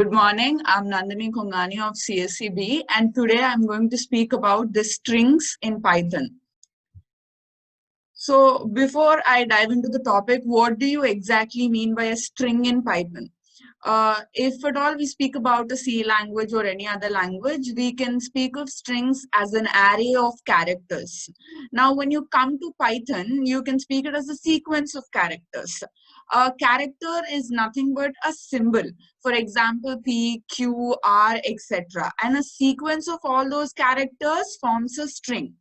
Good morning, I'm Nandini Kongani of CSCB, and today I'm going to speak about the strings in Python. So before I dive into the topic, what do you exactly mean by a string in Python? If at all we speak about a C language or any other language, we can speak of strings as an array of characters. Now, when you come to Python, you can speak it as a sequence of characters. A character is nothing but a symbol. For example, P, Q, R, etc. And a sequence of all those characters forms a string.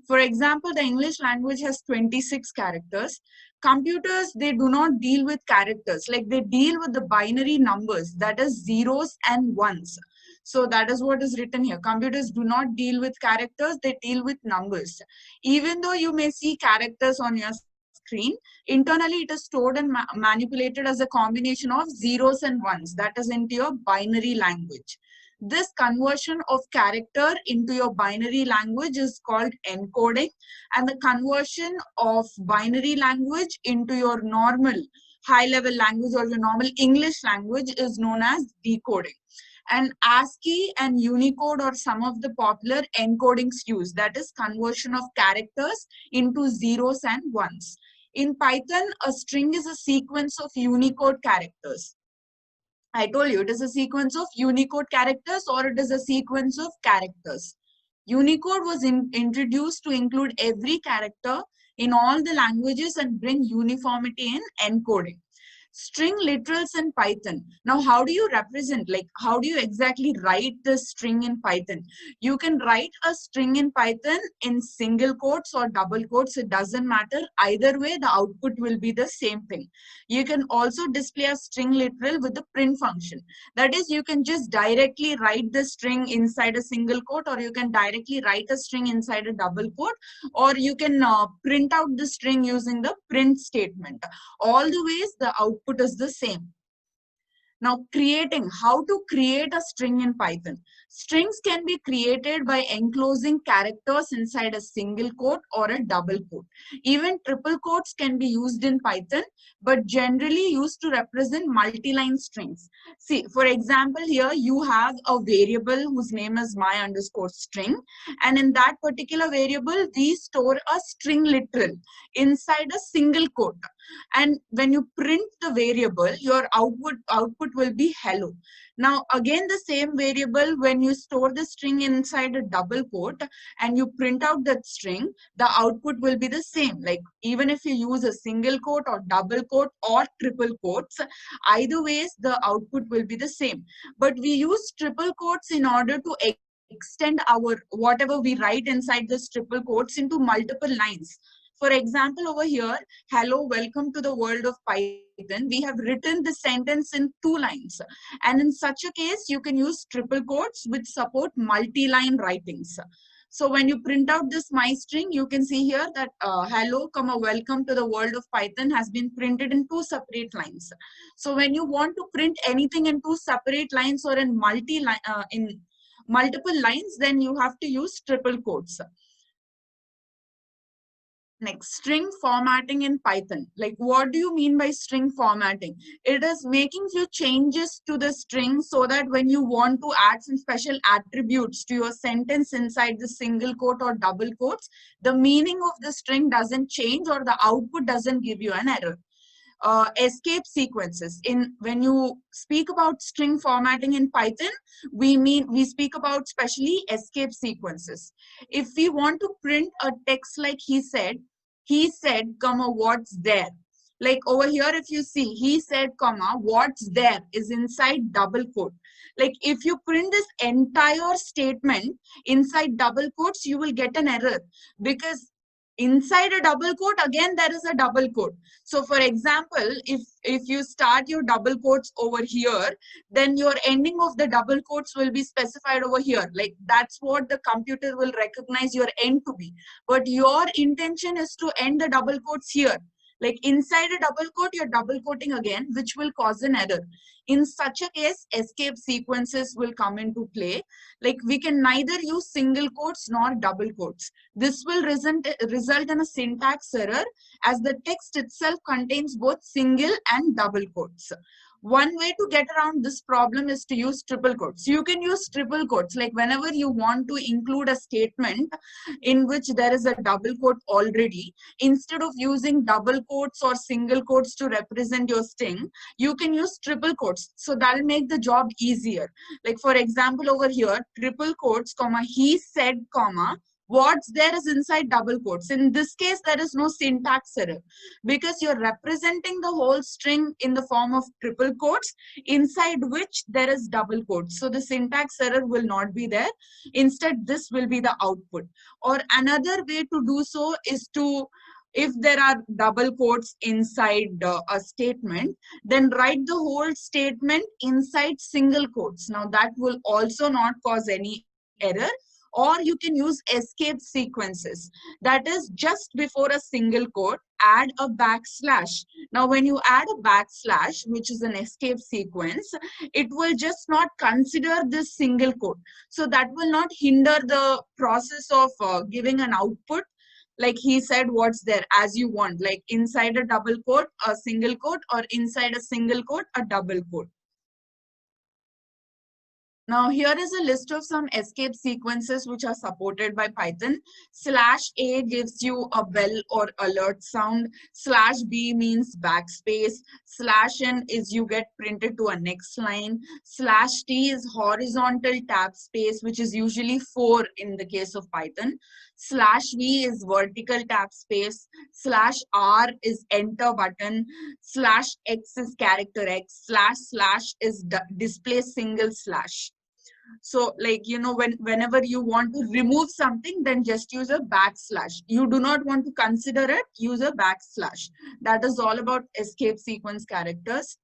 For example, the English language has 26 characters. Computers, they do not deal with characters, like they deal with the binary numbers, that is zeros and ones. So that is what is written here. Computers do not deal with characters, they deal with numbers. Even though you may see characters on your screen, internally it is stored and manipulated as a combination of zeros and ones, that is into your binary language. This conversion of character into your binary language is called encoding, and the conversion of binary language into your normal high level language or your normal English language is known as decoding. And ASCII and Unicode are some of the popular encodings used, that is conversion of characters into zeros and ones. In Python, a string is a sequence of Unicode characters. I told you it is a sequence of Unicode characters or it is a sequence of characters. Unicode was introduced to include every character in all the languages and bring uniformity in encoding. String literals in Python. Now, how do you represent, like how do you exactly write this string in Python? You can write a string in Python in single quotes or double quotes. It doesn't matter. Either way, the output will be the same thing. You can also display a string literal with the print function. That is, you can just directly write the string inside a single quote, or you can directly write a string inside a double quote, or you can print out the string using the print statement. All the ways the output is the same. Now, how to create a string in Python. Strings can be created by enclosing characters inside a single quote or a double quote. Even triple quotes can be used in Python, but generally used to represent multi-line strings. See, for example, here you have a variable whose name is my_string, and in that particular variable, we store a string literal inside a single quote. And when you print the variable, your output will be hello. Now again, the same variable, when you store the string inside a double quote and you print out that string, the output will be the same. Like even if you use a single quote or double quote or triple quotes, either ways the output will be the same. But we use triple quotes in order to extend our whatever we write inside this triple quotes into multiple lines. For example, over here, hello, welcome to the world of Python. We have written the sentence in 2 lines. And in such a case, you can use triple quotes which support multi-line writings. So when you print out this my string, you can see here that hello, welcome to the world of Python has been printed in 2 separate lines. So when you want to print anything in 2 separate lines or in multiple lines, then you have to use triple quotes. Next, string formatting in Python. Like, what do you mean by string formatting? It is making few changes to the string so that when you want to add some special attributes to your sentence inside the single quote or double quotes, the meaning of the string doesn't change or the output doesn't give you an error. Escape sequences. When you speak about string formatting in Python, we speak about specially escape sequences. If we want to print a text like he said, comma, what's there? Like over here, if you see, he said, comma, what's there is inside double quote. Like if you print this entire statement inside double quotes, you will get an error because inside a double quote, again, there is a double quote. So for example, if you start your double quotes over here, then your ending of the double quotes will be specified over here. Like that's what the computer will recognize your end to be. But your intention is to end the double quotes here. Like inside a double quote, you're double quoting again, which will cause an error. In such a case, escape sequences will come into play. Like we can neither use single quotes nor double quotes. This will result in a syntax error as the text itself contains both single and double quotes. One way to get around this problem is to use triple quotes. You can use triple quotes, like whenever you want to include a statement in which there is a double quote already, instead of using double quotes or single quotes to represent your string, you can use triple quotes. So that'll make the job easier. Like for example, over here, triple quotes, comma, he said, comma, what's there is inside double quotes. In this case, there is no syntax error because you're representing the whole string in the form of triple quotes inside which there is double quotes. So the syntax error will not be there. Instead, this will be the output. Or another way to do so is to, if there are double quotes inside a statement, then write the whole statement inside single quotes. Now that will also not cause any error. Or you can use escape sequences. That is, just before a single quote, add a backslash. Now, when you add a backslash, which is an escape sequence, it will just not consider this single quote. So that will not hinder the process of giving an output. Like he said, what's there, as you want, like inside a double quote, a single quote, or inside a single quote, a double quote. Now here is a list of some escape sequences which are supported by Python. /A gives you a bell or alert sound. /B means backspace. /N is you get printed to a next line. /T is horizontal tab space, which is usually 4 in the case of Python. /V is vertical tab space. /R is enter button. /X is character X. // is display single slash. So like, you know, whenever you want to remove something, then just use a backslash. You do not want to consider it, use a backslash. That is all about escape sequence characters.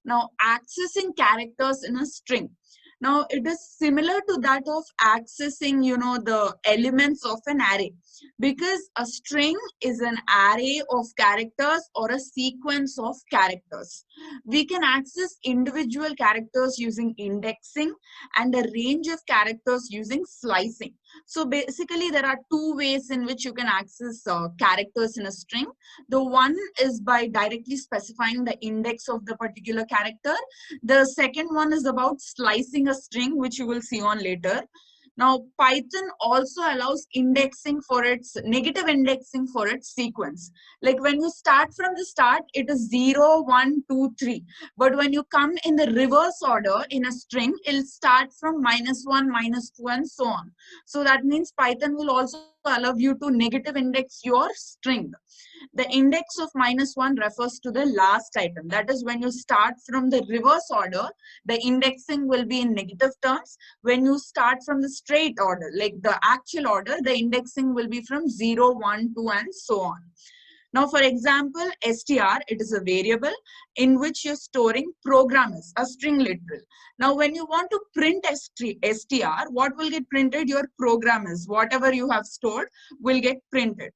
Now, accessing characters in a string. Now, it is similar to that of accessing, you know, the elements of an array, because a string is an array of characters or a sequence of characters. We can access individual characters using indexing and a range of characters using slicing. So basically, there are two ways in which you can access characters in a string. The one is by directly specifying the index of the particular character. The second one is about slicing a string, which you will see on later. Now, Python also allows indexing for its negative indexing for its sequence. Like when you start from the start, it is 0, 1, 2, 3. But when you come in the reverse order in a string, it'll start from -1, -2, and so on. So that means Python will also allow you to negative index your string. The index of -1 refers to the last item. That is, when you start from the reverse order, the indexing will be in negative terms. When you start from the straight order, like the actual order, the indexing will be from 0, 1, 2, and so on. Now, for example, str, it is a variable in which you're storing programmers, a string literal. Now, when you want to print str, what will get printed? Your programmers, whatever you have stored will get printed.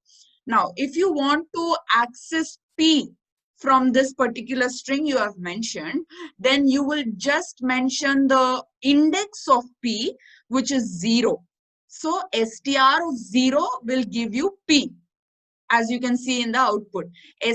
Now, if you want to access p from this particular string you have mentioned, then you will just mention the index of p, which is 0. So, str of 0 will give you p, as you can see in the output.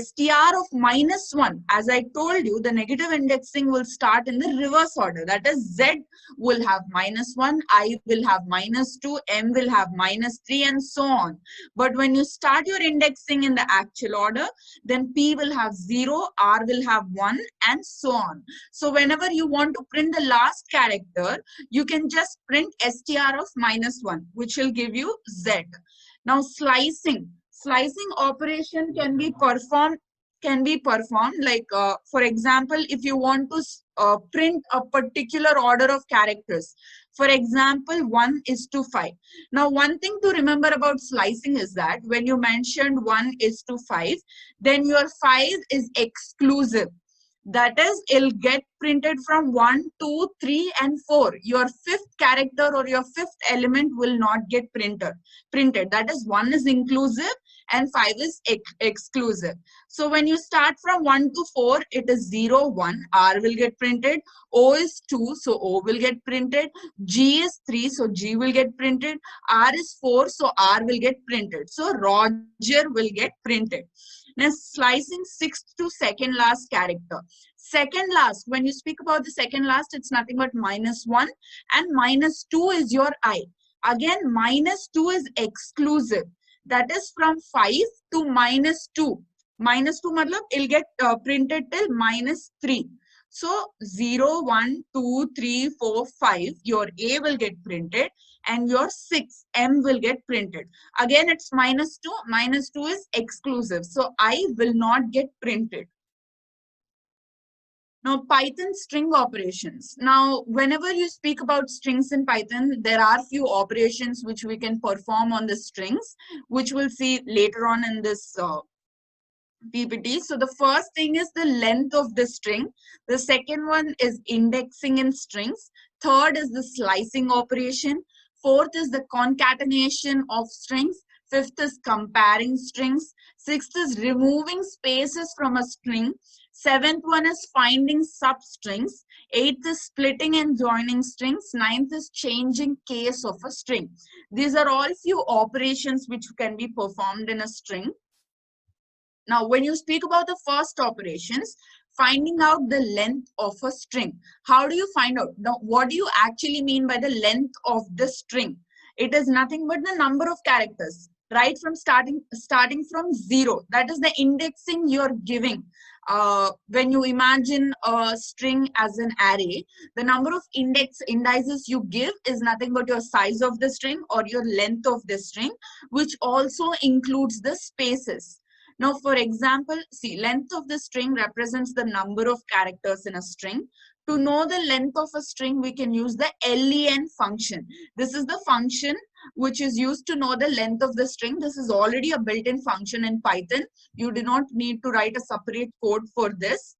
str of -1, as I told you, the negative indexing will start in the reverse order. That is, z will have -1, I will have -2, m will have -3, and so on. But when you start your indexing in the actual order, then p will have 0, r will have 1, and so on. So whenever you want to print the last character, you can just print str of -1, which will give you z. Now, slicing operation can be performed like, for example, if you want to print a particular order of characters. For example, 1 is to 5. Now, one thing to remember about slicing is that when you mentioned 1 is to 5, then your 5 is exclusive. That is, it'll get printed from 1, 2, 3, and 4. Your fifth character or your fifth element will not get printed. That is, 1 is inclusive and 5 is exclusive. So when you start from 1 to 4, it is 0, 1. R will get printed. O is 2, so O will get printed. G is 3, so G will get printed. R is 4, so R will get printed. So Roger will get printed. Now slicing sixth to second last character. Second last, when you speak about the second last, it's nothing but -1 and -2 is your I. Again, -2 is exclusive. That is from 5 to -2. -2 matlab it'll get printed till -3. So 0, 1, 2, 3, 4, 5, your A will get printed and your 6, M will get printed. Again, it's -2. -2 is exclusive. So I will not get printed. Now, Python string operations. Now, whenever you speak about strings in Python, there are few operations which we can perform on the strings, which we'll see later on in this PPT. So the first thing is the length of the string. The second one is indexing in strings. Third is the slicing operation. Fourth is the concatenation of strings. Fifth is comparing strings. Sixth is removing spaces from a string. Seventh one is finding substrings. Eighth is splitting and joining strings. Ninth is changing case of a string. These are all few operations which can be performed in a string. Now, when you speak about the first operations, finding out the length of a string. How do you find out? Now, what do you actually mean by the length of the string? It is nothing but the number of characters, right? From starting from 0. That is the indexing you're giving. When you imagine a string as an array, the number of indices you give is nothing but your size of the string or your length of the string, which also includes the spaces. Now, for example, see, length of the string represents the number of characters in a string. To know the length of a string, we can use the len function. This is the function which is used to know the length of the string. This is already a built-in function in Python. You do not need to write a separate code for this.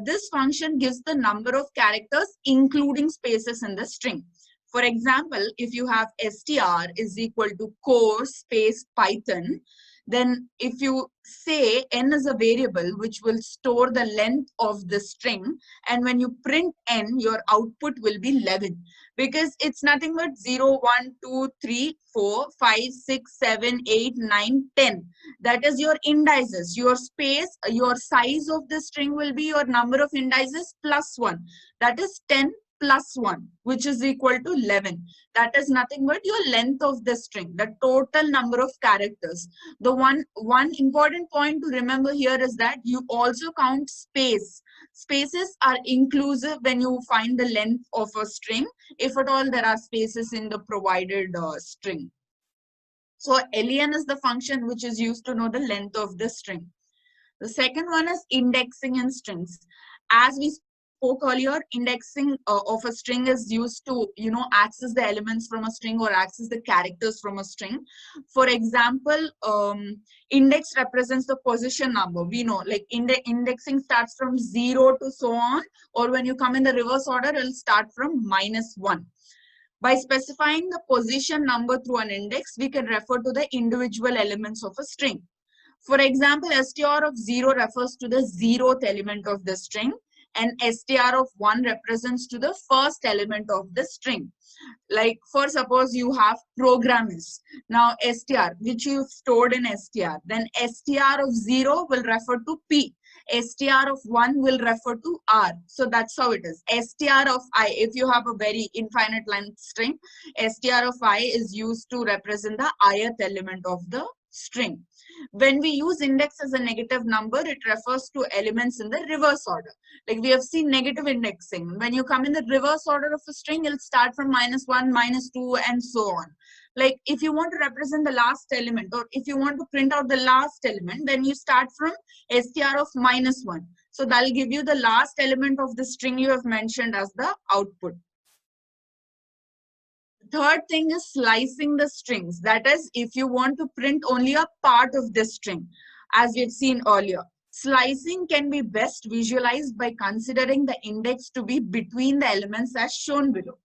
This function gives the number of characters, including spaces in the string. For example, if you have str is equal to core space Python, then if you say n is a variable which will store the length of the string, and when you print n, your output will be 11, because it's nothing but 0, 1, 2, 3, 4, 5, 6, 7, 8, 9, 10. That is your indices. Your space, your size of the string will be your number of indices plus 1. That is 10 plus 1, which is equal to 11. That is nothing but your length of the string, the total number of characters. The one important point to remember here is that you also count space. Spaces are inclusive when you find the length of a string, if at all there are spaces in the provided string. So len is the function which is used to know the length of the string. The second one is indexing in strings. As we spoke earlier, indexing of a string is used to, access the elements from a string or access the characters from a string. For example, index represents the position number. We know, like indexing starts from 0 to so on, or when you come in the reverse order, it'll start from -1. By specifying the position number through an index, we can refer to the individual elements of a string. For example, str of 0 refers to the 0th element of the string, and str of 1 represents to the first element of the string. Like, for suppose you have programmers. Now str, which you've stored in str, then str of 0 will refer to p. Str of 1 will refer to r. So that's how it is. Str of I, if you have a very infinite length string, str of I is used to represent the ith element of the string. When we use index as a negative number, it refers to elements in the reverse order. Like we have seen negative indexing. When you come in the reverse order of a string, it'll start from -1, -2, and so on. Like if you want to represent the last element, or if you want to print out the last element, then you start from str of -1. So that'll give you the last element of the string you have mentioned as the output. Third thing is slicing the strings. That is, if you want to print only a part of the string, as we've seen earlier. Slicing can be best visualized by considering the index to be between the elements as shown below.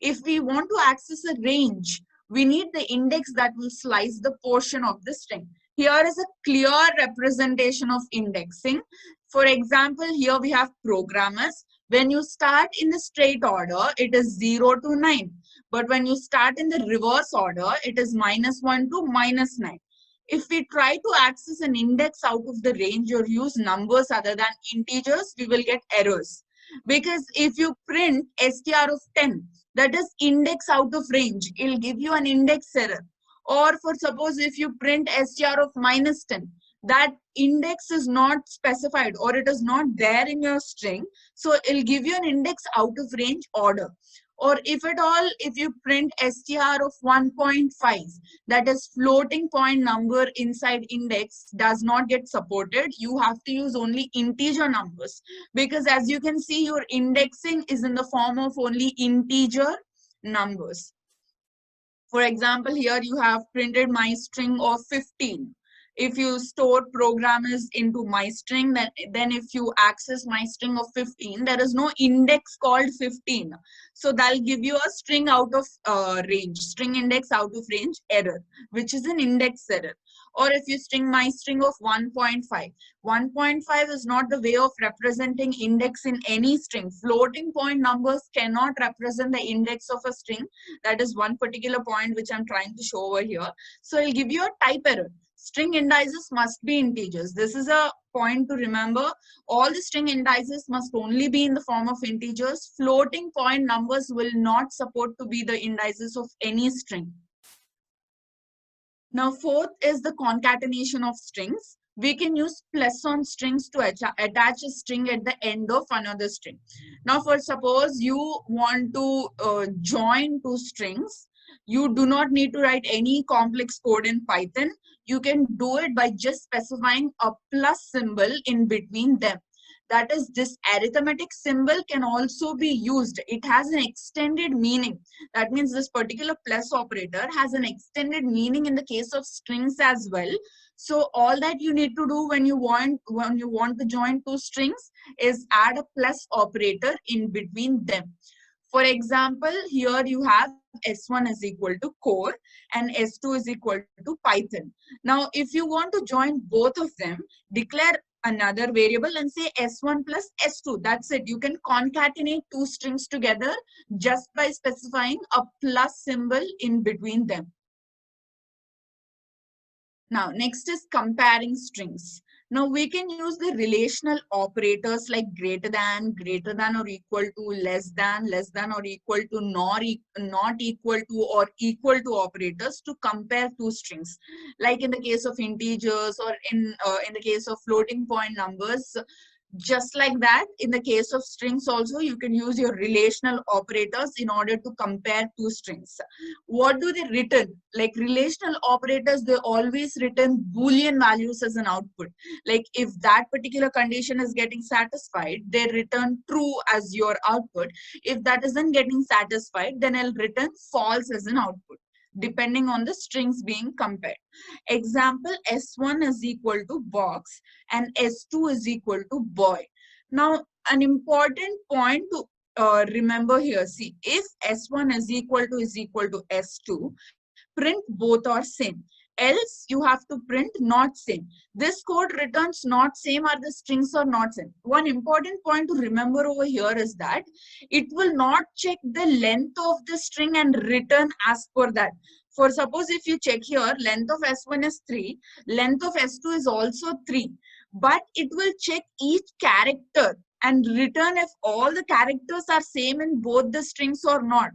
If we want to access a range, we need the index that will slice the portion of the string. Here is a clear representation of indexing. For example, here we have programmers. When you start in the straight order, it is 0 to 9. But when you start in the reverse order, it is -1 to -9. If we try to access an index out of the range or use numbers other than integers, we will get errors. Because if you print str of 10, that is index out of range, it'll give you an index error. Or for suppose if you print str of -10, that index is not specified or it is not there in your string, so it'll give you an index out of range order. Or if at all, if you print str of 1.5, that is floating point number inside index does not get supported, you have to use only integer numbers, because as you can see, your indexing is in the form of only integer numbers. For example, here you have printed my string of 15. If you store programmers into my string, then if you access my string of 15, there is no index called 15. So that'll give you a string out of range, string index out of range error, which is an index error. Or if you string my string of 1.5, 1.5 is not the way of representing index in any string. Floating point numbers cannot represent the index of a string. That is one particular point which I'm trying to show over here. So I'll give you a type error. String indices must be integers. This is a point to remember. All the string indices must only be in the form of integers. Floating point numbers will not support to be the indices of any string. Now, fourth is the concatenation of strings. We can use plus on strings to attach a string at the end of another string. Now, for suppose you want to join two strings, you do not need to write any complex code in Python. You can do it by just specifying a plus symbol in between them. That is, this arithmetic symbol can also be used. It has an extended meaning. That means this particular plus operator has an extended meaning in the case of strings as well. So all that you need to do when you want to join two strings is add a plus operator in between them. For example, here you have S1 is equal to core and S2 is equal to Python. Now, if you want to join both of them, declare another variable and say S1 plus S2. That's it. You can concatenate two strings together just by specifying a plus symbol in between them. Now, next is comparing strings. Now, we can use the relational operators like greater than or equal to, less than or equal to, not equal to, or equal to operators to compare two strings. Like in the case of integers or in the case of floating point numbers. Just like that, in the case of strings also, you can use your relational operators in order to compare two strings. What do they return? Like relational operators, they always return Boolean values as an output. Like if that particular condition is getting satisfied, they return true as your output. If that isn't getting satisfied, then it'll return false as an output, depending on the strings being compared. Example, S1 is equal to box and S2 is equal to boy. Now, an important point to remember here, see, if S1 is equal to S2, print both are same. Else you have to print not same. This code returns not same or the strings are not same. One important point to remember over here is that it will not check the length of the string and return as per that. For suppose if you check here, length of S1 is 3, length of S2 is also 3, but it will check each character and return if all the characters are same in both the strings or not.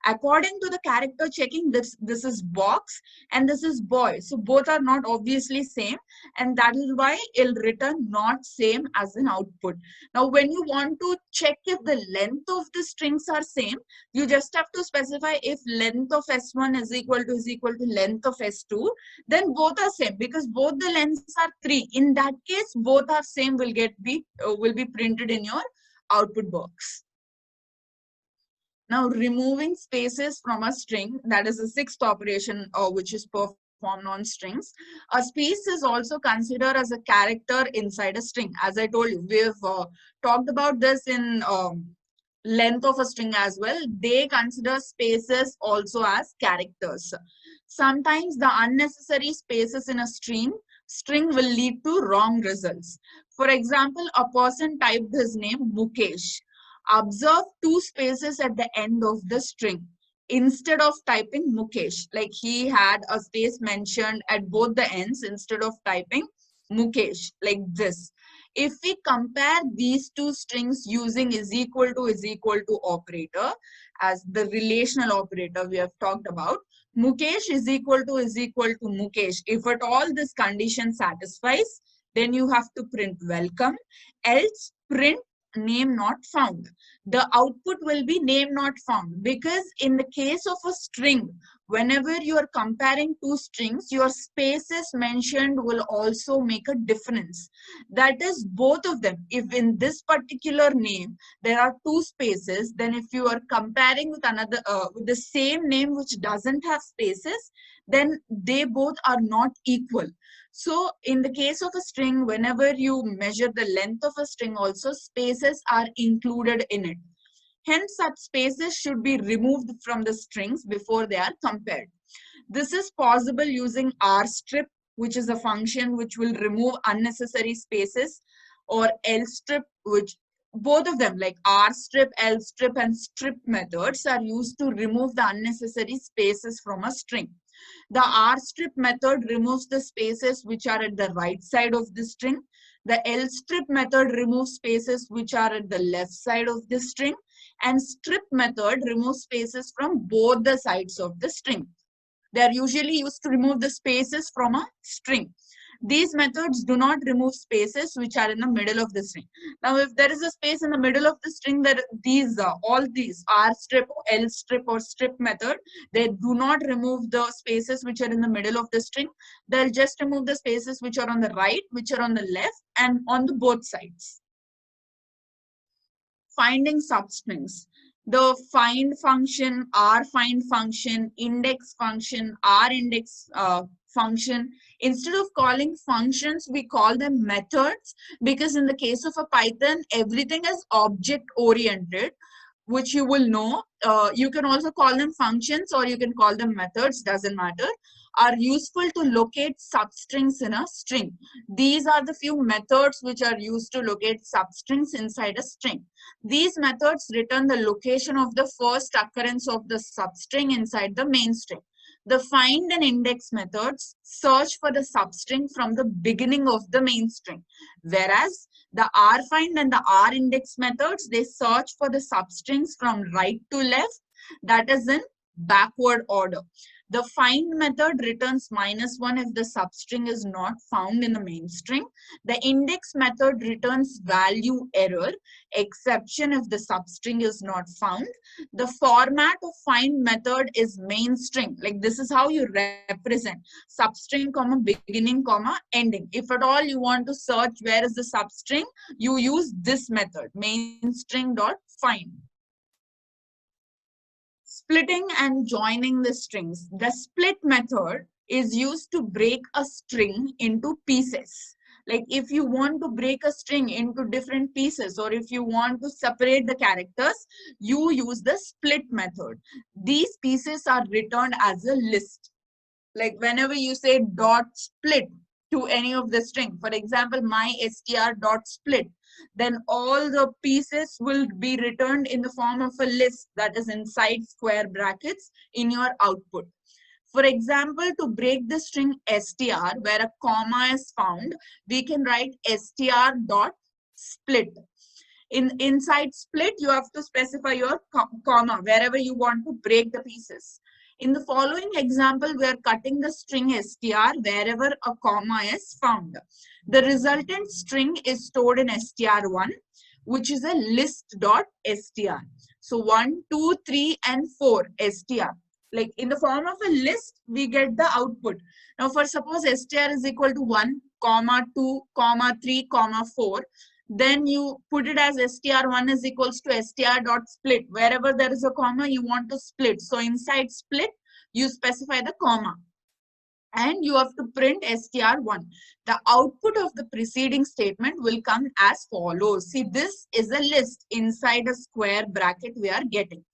According to the character checking, this is box and this is boy. So both are not obviously same, and that is why it'll return not same as an output. Now, when you want to check if the length of the strings are same, you just have to specify if length of S1 is equal to length of S2, then both are same because both the lengths are 3. In that case, both are same will be printed in your output box. Now, removing spaces from a string, that is the sixth operation which is performed on strings. A space is also considered as a character inside a string. As I told you, we've talked about this in length of a string as well. They consider spaces also as characters. Sometimes the unnecessary spaces in a string will lead to wrong results. For example, a person typed his name Mukesh. Observe two spaces at the end of the string. instead of typing Mukesh, like he had a space mentioned at both the ends instead of typing Mukesh, like this. If we compare these two strings using is equal to operator as the relational operator we have talked about, Mukesh is equal to Mukesh. If at all this condition satisfies, then you have to print welcome, else print name not found. The output will be name not found, because in the case of a string, whenever you are comparing two strings, your spaces mentioned will also make a difference. That is both of them. If in this particular name there are two spaces, then if you are comparing with another with the same name which doesn't have spaces, then they both are not equal. So in the case of a string, whenever you measure the length of a string, also spaces are included in it. Hence, such spaces should be removed from the strings before they are compared. This is possible using rstrip, which is a function which will remove unnecessary spaces, or lstrip, which both of them, like rstrip, lstrip, and strip methods, are used to remove the unnecessary spaces from a string. The rstrip method removes the spaces which are at the right side of the string. The lstrip method removes spaces which are at the left side of the string. And strip method removes spaces from both the sides of the string. They are usually used to remove the spaces from a string. These methods do not remove spaces which are in the middle of the string. Now, if there is a space in the middle of the string, that all these rstrip, lstrip, or strip method, they do not remove the spaces which are in the middle of the string. They'll just remove the spaces which are on the right, which are on the left, and on the both sides. Finding substrings. The find function, rfind function, index function, rindex function. Instead of calling functions, we call them methods, because in the case of a Python, everything is object oriented, which you will know. You can also call them functions or you can call them methods, doesn't matter, are useful to locate substrings in a string. These are the few methods which are used to locate substrings inside a string. These methods return the location of the first occurrence of the substring inside the main string. The find and index methods search for the substring from the beginning of the main string, whereas the rfind and the rindex methods, they search for the substrings from right to left, that is in backward order. The find method returns -1 if the substring is not found in the main string. The index method returns value error, exception if the substring is not found. The format of find method is main string. Like this is how you represent substring, comma, beginning, comma, ending. If at all you want to search where is the substring, you use this method, main string dot find. Splitting and joining the strings. The split method is used to break a string into pieces. Like if you want to break a string into different pieces, or if you want to separate the characters, you use the split method. These pieces are returned as a list. Like whenever you say dot split to any of the string, for example, my str dot split, then all the pieces will be returned in the form of a list that is inside square brackets in your output. For example, to break the string str where a comma is found, we can write str dot split. Inside split, you have to specify your comma wherever you want to break the pieces. In the following example, we are cutting the string str wherever a comma is found. The resultant string is stored in str1, which is a list.str. So 1, 2, 3, and 4 str. Like in the form of a list, we get the output. Now, for suppose str is equal to 1, comma 2, comma 3, comma 4. Then you put it as str1 is equals to str dot split. Wherever there is a comma, you want to split. So inside split, you specify the comma. And you have to print str1. The output of the preceding statement will come as follows. See, this is a list inside a square bracket we are getting.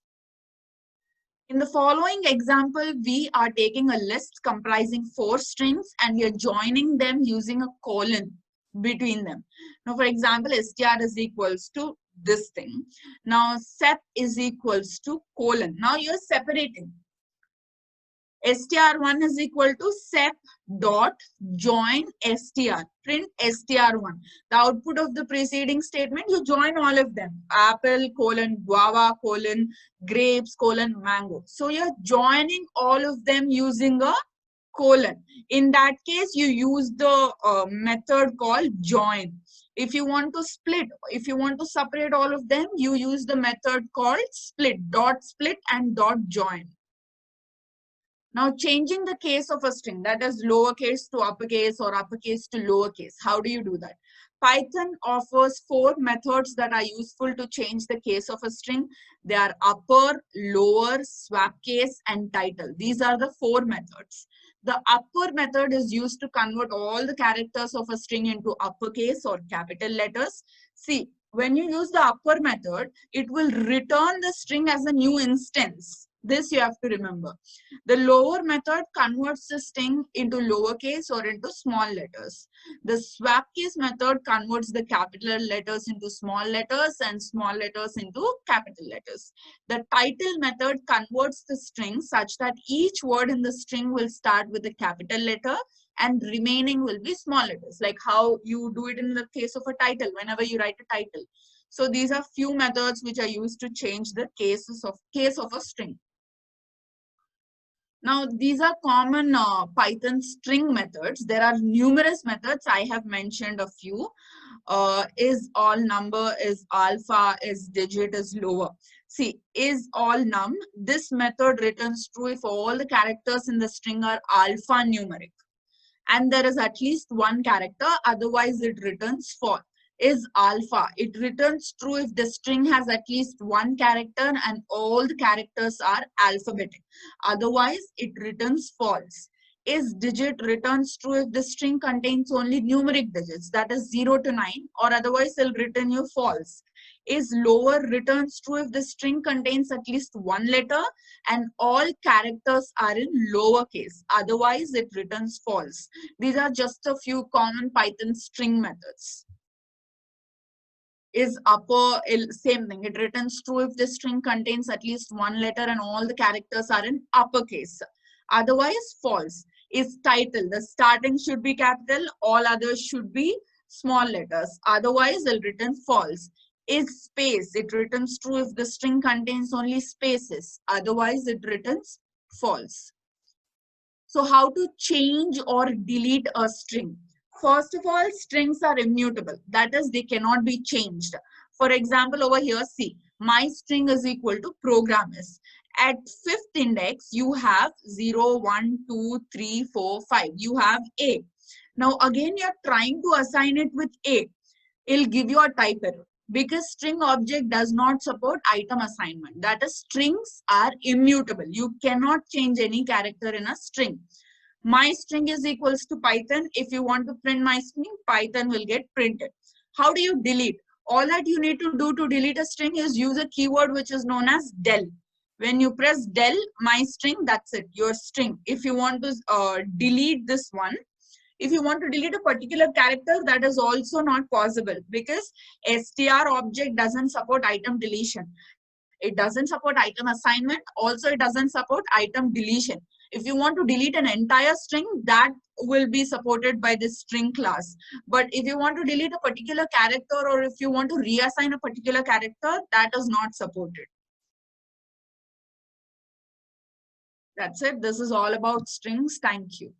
In the following example, we are taking a list comprising 4 strings and we are joining them using a colon between them. Now, for example, str is equals to this thing. Now sep is equals to colon. Now you're separating. str1 is equal to sep dot join str. Print str1. The output of the preceding statement, you join all of them. Apple, colon, guava, colon, grapes, colon, mango. So you're joining all of them using a colon. In that case, you use the method called join. If you want to split, if you want to separate all of them, you use the method called split, dot split and dot join. Now changing the case of a string, that is lowercase to uppercase or uppercase to lowercase. How do you do that? Python offers 4 methods that are useful to change the case of a string. They are upper, lower, swap case, and title. These are the 4 methods. The upper method is used to convert all the characters of a string into uppercase or capital letters. See, when you use the upper method, it will return the string as a new instance. This you have to remember. The lower method converts the string into lowercase or into small letters. The swap case method converts the capital letters into small letters and small letters into capital letters. The title method converts the string such that each word in the string will start with a capital letter and remaining will be small letters, like how you do it in the case of a title whenever you write a title. So these are few methods which are used to change the case of a string. Now, these are common Python string methods. There are numerous methods. I have mentioned a few. Is all number, is alpha, is digit, is lower. See, is all num. This method returns true if all the characters in the string are alphanumeric. And there is at least one character, otherwise it returns false. Is alpha. It returns true if the string has at least one character and all the characters are alphabetic. Otherwise, it returns false. Is digit returns true if the string contains only numeric digits, that is 0 to 9, or otherwise it'll return you false. Is lower returns true if the string contains at least one letter and all characters are in lowercase. Otherwise, it returns false. These are just a few common Python string methods. Is upper, same thing. It returns true if the string contains at least one letter and all the characters are in uppercase. Otherwise, false. Is title. The starting should be capital, all others should be small letters. Otherwise, it'll return false. Is space. It returns true if the string contains only spaces. Otherwise, it returns false. So how to change or delete a string? First of all, strings are immutable. That is, they cannot be changed. For example, over here, see, my string is equal to program is. At 5th index, you have 0, 1, 2, 3, 4, 5. You have A. Now, again, you're trying to assign it with A. It'll give you a type error because string object does not support item assignment. That is, strings are immutable. You cannot change any character in a string. My string is equals to Python. If you want to print my string, Python will get printed. How do you delete? All that you need to do to delete a string is use a keyword which is known as del. When you press del, my string, that's it, your string. If you want to delete this one, if you want to delete a particular character, that is also not possible because str object doesn't support item deletion. It doesn't support item assignment. Also, it doesn't support item deletion. If you want to delete an entire string, that will be supported by this string class. But if you want to delete a particular character or if you want to reassign a particular character, that is not supported. That's it. This is all about strings. Thank you.